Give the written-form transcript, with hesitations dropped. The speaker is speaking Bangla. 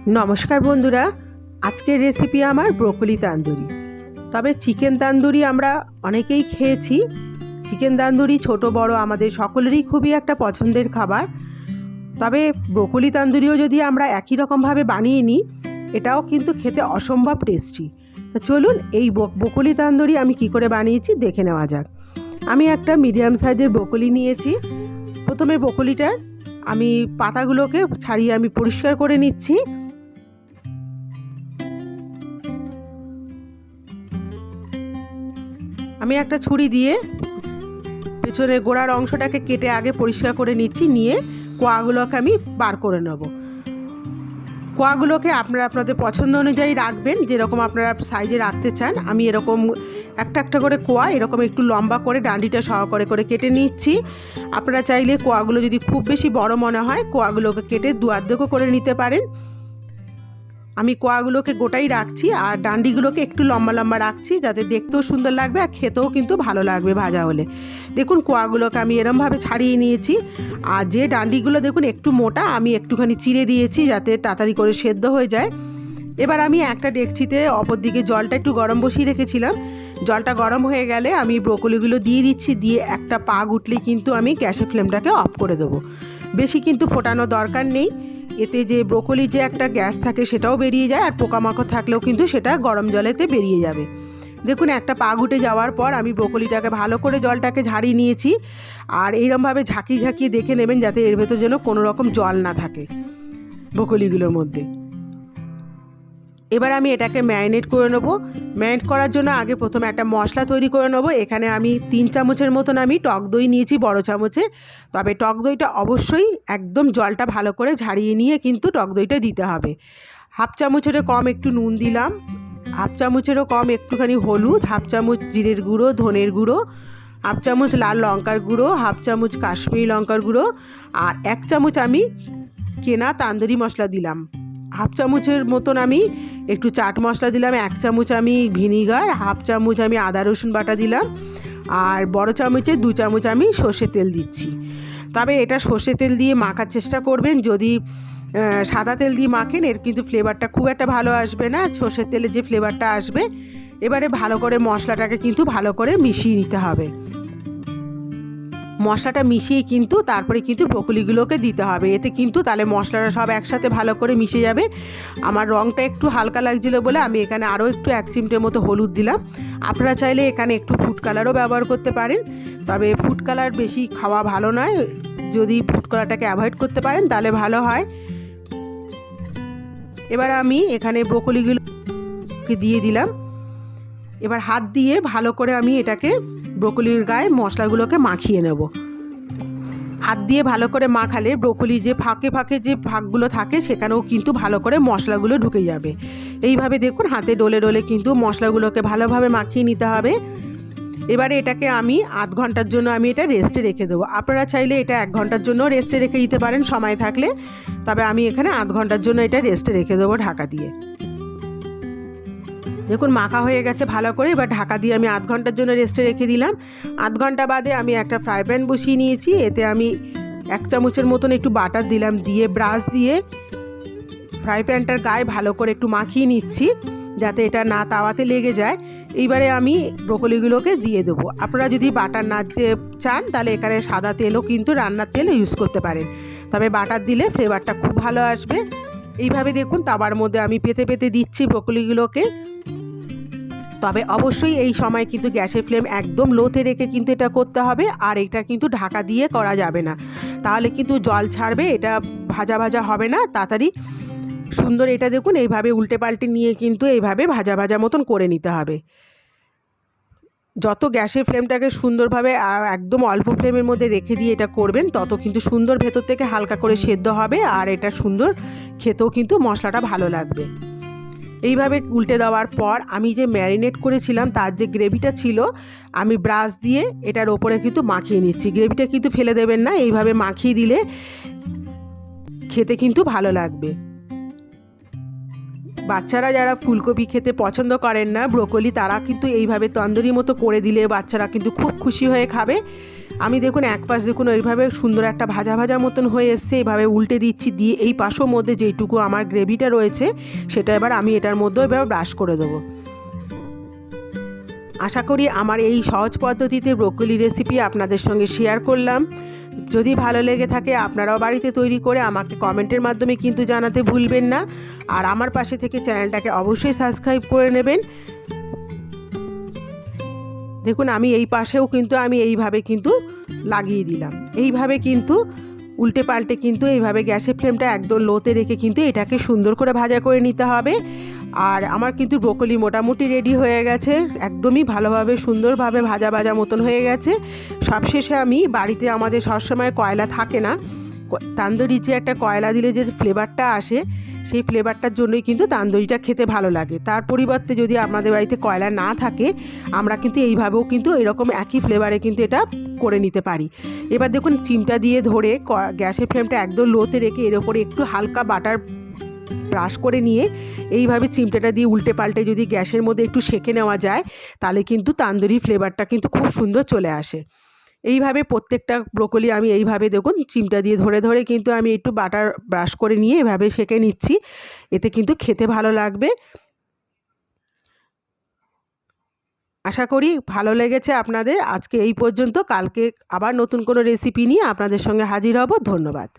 নমস্কার বন্ধুরা, আজকের রেসিপি আমার ব্রোকলি তান্দুরি। তবে চিকেন তান্দুরি আমরা অনেকেই খেয়েছি। চিকেন তান্দুরি ছোট বড় আমাদের সকলেরই খুবই একটা পছন্দের খাবার। তবে ব্রোকলি তান্দুরিও যদি আমরা একই রকমভাবে বানিয়ে নিই, এটাও কিন্তু খেতে অসম্ভব টেস্টি। তো চলুন এই ব্রোকলি তান্দুরি আমি কি করে বানিয়েছি দেখে নেওয়া যাক। আমি একটা মিডিয়াম সাইজের ব্রোকলি নিয়েছি। প্রথমে ব্রোকলিটার আমি পাতাগুলোকে ছাড়িয়ে আমি পরিষ্কার করে নিচ্ছি। আমি একটা ছুরি দিয়ে পেছনে গোড়ার অংশটাকে কেটে আগে পরিষ্কার করে নিচ্ছি, নিয়ে কোয়াগুলোকে আমি বার করে নেব। কোয়াগুলোকে আপনারা আপনাদের পছন্দ অনুযায়ী রাখবেন, যেরকম আপনারা সাইজে রাখতে চান। আমি এরকম একটা একটা করে কোয়া এরকম একটু লম্বা করে ডান্ডিটা সহকারে করে কেটে নিচ্ছি। আপনারা চাইলে কোয়াগুলো যদি খুব বেশি বড় মনে হয়, কোয়াগুলোকে কেটে দু অর্ধেকও করে নিতে পারেন। আমি কোয়াগুলোকে গোটাই রাখছি আর ডান্ডিগুলোকে একটু লম্বা লম্বা রাখছি, যাতে দেখতেও সুন্দর লাগবে আর খেতেও কিন্তু ভালো লাগবে ভাজা হলে। দেখুন কোয়াগুলোকে আমি এরমভাবে ছাড়িয়ে নিয়েছি। আর যে ডান্ডিগুলো দেখুন একটু মোটা, আমি একটুখানি চিড়ে দিয়েছি যাতে তাড়াতাড়ি করে সেদ্ধ হয়ে যায়। এবার আমি একটা ডেকচিতে অপর দিকে জলটা একটু গরম বসিয়ে রেখেছিলাম। জলটা গরম হয়ে গেলে আমি ব্রোকলিগুলো দিয়ে দিচ্ছি। দিয়ে একটা পাক উঠলেই কিন্তু আমি গ্যাসের ফ্লেমটাকে অফ করে দেবো। বেশি কিন্তু ফোটানোর দরকার নেই, এতে যে ব্রোকলির যে একটা গ্যাস থাকে সেটাও বেরিয়ে যায়, আর পোকামাকড় থাকলেও কিন্তু সেটা গরম জলেতে বেরিয়ে যাবে। দেখুন একটা পাক উঠে যাওয়ার পর আমি ব্রোকলিটাকে ভালো করে জলটাকে ঝাড়িয়ে নিয়েছি। আর এইরকমভাবে ঝাঁকিয়ে ঝাঁকিয়ে দেখে নেবেন যাতে এর ভেতর যেন কোনো রকম জল না থাকে ব্রোকলিগুলোর মধ্যে। এবার আমি এটাকে ম্যারিনেট করে নেবো। ম্যারিনেট করার জন্য আগে প্রথমে একটা মশলা তৈরি করে নেবো। এখানে আমি 3 চামচের মতন আমি টক দই নিয়েছি, বড় চামচে। তবে টক দইটা অবশ্যই একদম জলটা ভালো করে ঝাড়িয়ে নিয়ে কিন্তু টক দইটা দিতে হবে। হাফ চামচেরও কম একটু নুন দিলাম, হাফ চামচেরও কম একটুখানি হলুদ, হাফ চামচ জিরের গুঁড়ো, ধনের গুঁড়ো, হাফ চামচ লাল লঙ্কার গুঁড়ো, হাফ চামচ কাশ্মীরি লঙ্কার গুঁড়ো, আর 1 চামচ আমি কেনা তান্দুরি মশলা দিলাম। হাফ চামচের মতন আমি একটু চাট মশলা দিলাম, 1 চামচ আমি ভিনিগার, হাফ চামচ আমি আদা রসুন বাটা দিলাম, আর বড় চামচে 2 চামচ আমি সর্ষের তেল দিচ্ছি। তবে এটা সর্ষের তেল দিয়ে মাখার চেষ্টা করবেন। যদি সাদা তেল দিয়ে মাখেন এর কিন্তু ফ্লেভারটা খুব একটা ভালো আসবে না, সর্ষের তেলে যে ফ্লেভারটা আসবে। এবারে ভালো করে মশলাটাকে কিন্তু ভালো করে মিশিয়ে নিতে হবে। মশলাটা মিশিয়ে কিন্তু তারপরে কিন্তু ব্রোকলিগুলোকে দিতে হবে, এতে কিন্তু তাহলে মশলাটা সব একসাথে ভালো করে মিশে যাবে। আমার রঙটা একটু হালকা লাগছিলো বলে আমি এখানে আরও একটু 1 চিমটে মতো হলুদ দিলাম। আপনারা চাইলে এখানে একটু ফুড কালারও ব্যবহার করতে পারেন, তবে ফুড কালার বেশি খাওয়া ভালো নয়। যদি ফুড কালারটাকে অ্যাভয়েড করতে পারেন তাহলে ভালো হয়। এবার আমি এখানে ব্রোকলিগুলোকে দিয়ে দিলাম। এবার হাত দিয়ে ভালো করে আমি এটাকে ব্রোকলির গায়ে মশলাগুলোকে মাখিয়ে নেব। হাত দিয়ে ভালো করে মাখালে ব্রোকলি যে ফাঁকে ফাঁকে যে ভাগগুলো থাকে সেখানেও কিন্তু ভালো করে মশলাগুলো ঢুকে যাবে। এইভাবে দেখুন হাতে ডলে ডলে কিন্তু মশলাগুলোকে ভালোভাবে মাখিয়ে নিতে হবে। এবারে এটাকে আমি আধ ঘন্টার জন্য আমি এটা রেস্টে রেখে দেবো। আপনারা চাইলে এটা 1 ঘন্টার জন্য রেস্টে রেখে দিতে পারেন সময় থাকলে, তবে আমি এখানে আধ ঘন্টার জন্য এটা রেস্টে রেখে দেবো ঢাকা দিয়ে। দেখুন মাখা হয়ে গেছে ভালো করে। এবার ঢাকা দিয়ে আমি আধ ঘন্টার জন্য রেস্টে রেখে দিলাম। আধ ঘন্টা বাদে আমি একটা ফ্রাই প্যান বসিয়ে নিয়েছি। এতে আমি 1 চামচের মতন একটু বাটার দিলাম, দিয়ে ব্রাশ দিয়ে ফ্রাই প্যানটার গায়ে ভালো করে একটু মাখিয়ে নিচ্ছি যাতে এটা না তাওয়াতে লেগে যায়। এইবারে আমি ব্রোকলিগুলোকে দিয়ে দেবো। আপনারা যদি বাটার না দিতে চান তাহলে এখানে সাদা তেলও কিন্তু রান্নার তেল ইউজ করতে পারেন, তবে বাটার দিলে ফ্লেভারটা খুব ভালো আসবে। এইভাবে দেখুন তাওয়ার মধ্যে আমি পেতে পেতে দিচ্ছি ব্রোকলিগুলোকে। তবে অবশ্যই এই সময় কিন্তু গ্যাসের ফ্লেম একদম লোতে রেখে কিন্তু এটা করতে হবে, আর এটা কিন্তু ঢাকা দিয়ে করা যাবে না, তাহলে কিন্তু জল ছাড়বে, এটা ভাজা ভাজা হবে না তাড়াতাড়ি সুন্দর। এটা দেখুন এইভাবে উল্টে পাল্টে নিয়ে কিন্তু এইভাবে ভাজা ভাজা মতন করে নিতে হবে। যত গ্যাসের ফ্লেমটাকে সুন্দরভাবে একদম অল্প ফ্লেমের মধ্যে রেখে দিয়ে এটা করবেন তত কিন্তু সুন্দর ভেতর থেকে হালকা করে সেদ্ধ হবে, আর এটা সুন্দর খেতেও কিন্তু মশলাটা ভালো লাগবে। এইভাবে উল্টে দেওয়ার পর আমি যে ম্যারিনেট করেছিলাম তার যে গ্রেভিটা ছিল আমি ব্রাশ দিয়ে এটার ওপরে কিন্তু মাখিয়ে নিচ্ছি। গ্রেভিটা কিন্তু ফেলে দেবেন না, এইভাবে মাখিয়ে দিলে খেতে কিন্তু ভালো লাগবে। বাচ্চারা যারা ফুলকপি খেতে পছন্দ করেন না, ব্রোকলি, তারা কিন্তু এইভাবে তন্দুরি মতো করে দিলে বাচ্চারা কিন্তু খুব খুশি হয়ে খাবে। আমি দেখুন এক পাশ দেখুন এইভাবে সুন্দর একটা ভাজা ভাজা মতন হয়ে এসছে, এইভাবে উল্টে দিচ্ছি, দিয়ে এই পাশের মধ্যে যেইটুকু আমার গ্রেভিটা রয়েছে সেটা এবার আমি এটার মধ্যে এবার ব্রাশ করে দেবো। আশা করি আমার এই সহজ পদ্ধতিতে ব্রোকলি রেসিপি আপনাদের সঙ্গে শেয়ার করলাম। যদি ভালো লেগে থাকে আপনারাও বাড়িতে তৈরি করে আমাকে কমেন্টের মাধ্যমে কিন্তু জানাতে ভুলবেন না। আর আমার পাশে থেকে চ্যানেলটাকে অবশ্যই সাবস্ক্রাইব করে নেবেন। দেখুন আমি এই পাশেও কিন্তু আমি এইভাবে কিন্তু লাগিয়ে দিলাম। এইভাবে কিন্তু উল্টে পাল্টে কিন্তু এইভাবে গ্যাসের ফ্লেমটা একদম লোতে রেখে কিন্তু এটাকে সুন্দর করে ভাজা করে নিতে হবে। আর আমার কিন্তু ব্রোকলি মোটামুটি রেডি হয়ে গেছে, একদমই ভালোভাবে সুন্দরভাবে ভাজা ভাজা মতন হয়ে গেছে। সবশেষে আমি বাড়িতে আমাদের সবসময় কয়লা থাকে না, তান্দুরি যে একটা কয়লা দিলে যে ফ্লেভারটা আসে, সেই ফ্লেভারটার জন্যই কিন্তু তান্দুরিটা খেতে ভালো লাগে। তার পরিবর্তে যদি আমাদের বাড়িতে কয়লা না থাকে, আমরা কিন্তু এইভাবেও কিন্তু এরকম একই ফ্লেভারে কিন্তু এটা করে নিতে পারি। এবার দেখুন চিমটা দিয়ে ধরে গ্যাসের ফ্লেমটা একদম লোতে রেখে এর ওপরে একটু হালকা বাটার ব্রাশ করে নিয়ে এইভাবে চিমটাটা দিয়ে উল্টে পাল্টে যদি গ্যাসের মধ্যে একটু সেঁকে নেওয়া যায়, তাহলে কিন্তু তান্দুরি ফ্লেভারটা কিন্তু খুব সুন্দর চলে আসে। এইভাবে প্রত্যেকটা ব্রোকলি আমি এইভাবে দেখুন চিমটা দিয়ে ধরে ধরে কিন্তু আমি একটু বাটার ব্রাশ করে নিয়ে এভাবে সেঁকে নিচ্ছি, এতে কিন্তু খেতে ভালো লাগবে। আশা করি ভালো লেগেছে আপনাদের। আজকে এই পর্যন্ত, কালকে আবার নতুন কোনো রেসিপি নিয়ে আপনাদের সঙ্গে হাজির হব। ধন্যবাদ।